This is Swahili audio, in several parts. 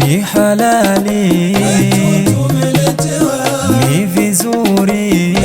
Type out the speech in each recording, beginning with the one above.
ni halali, ni vizuri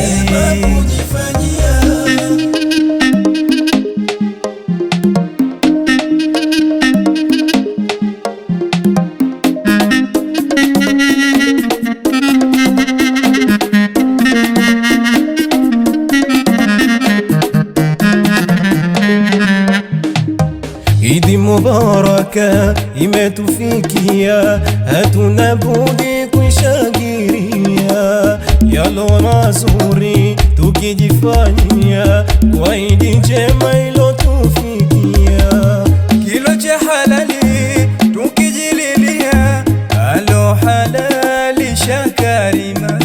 Idi mubaraka imetufikia, hatuna budi kushangilia yalo mazuri tukijifanyia, kwa idi njema ilotufikia. Kilo cha halali tukijililia, alo halali shakarima,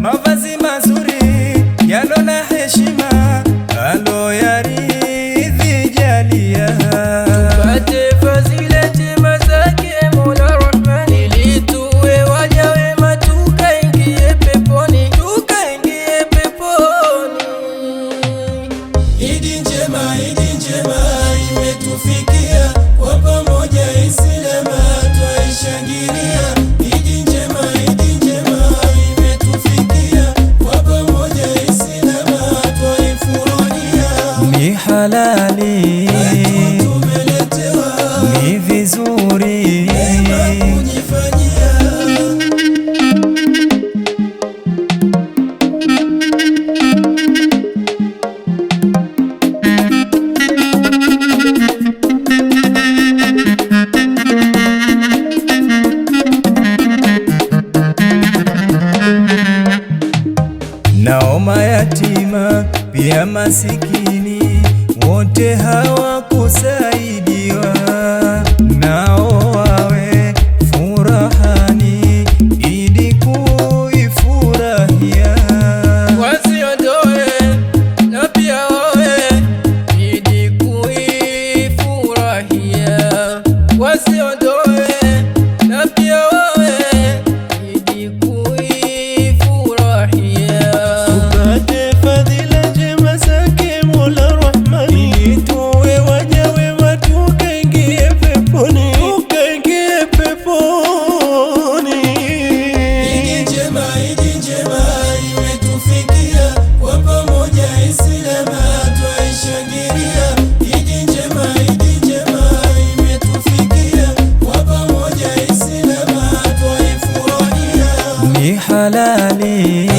mavazi mazuri yalo na heshima, alo yaridhi jalia. Ni halali, ni vizuri nao mayatima pia masikini wote hawakusaidiwa, nao wawe furahani idi kuifurahia. Wasiondoe na pia wawe idi kuifurahia. Wasiondoe na pia wawe idi kuifurahia. Tupate fadhila njema zake Mola Rahmani, tuwe waja wema tukaingie peponi, tukaingie peponi. Idi njema imetufikia, kwa pamoja Islama twaishangilia. Idi njema imetufikia, kwa pamoja Islama twaifurahia. Ni halali,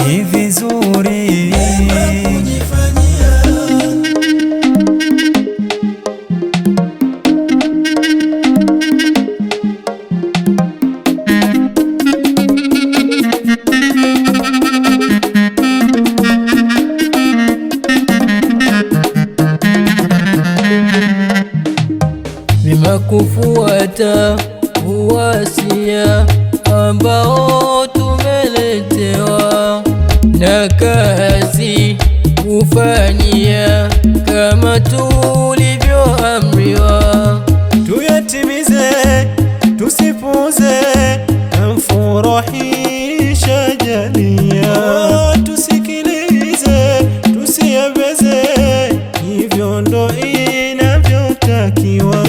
ni vizuri kufuata uwasia ambao tumeletewa, na kazi kufanyia kama tulivyoamriwa. tuyatimize, tusipuze, tamfurahisha jalia. Tusikilize, tusiyabeze, hivyo ndo inavyotakiwa.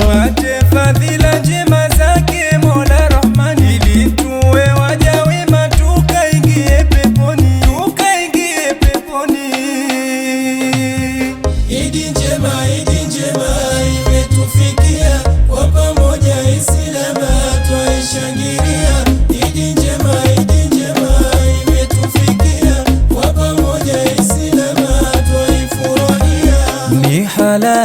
Wate fadhila njema zake Mola Rahmani, ili tuwe waja wema tukaingie peponi, tukaingie peponi. Idi njema imetufikia, kwa pamoja Islama twaishangilia. Idi njema imetufikia, kwa pamoja Islama twaifurahia. Ni halali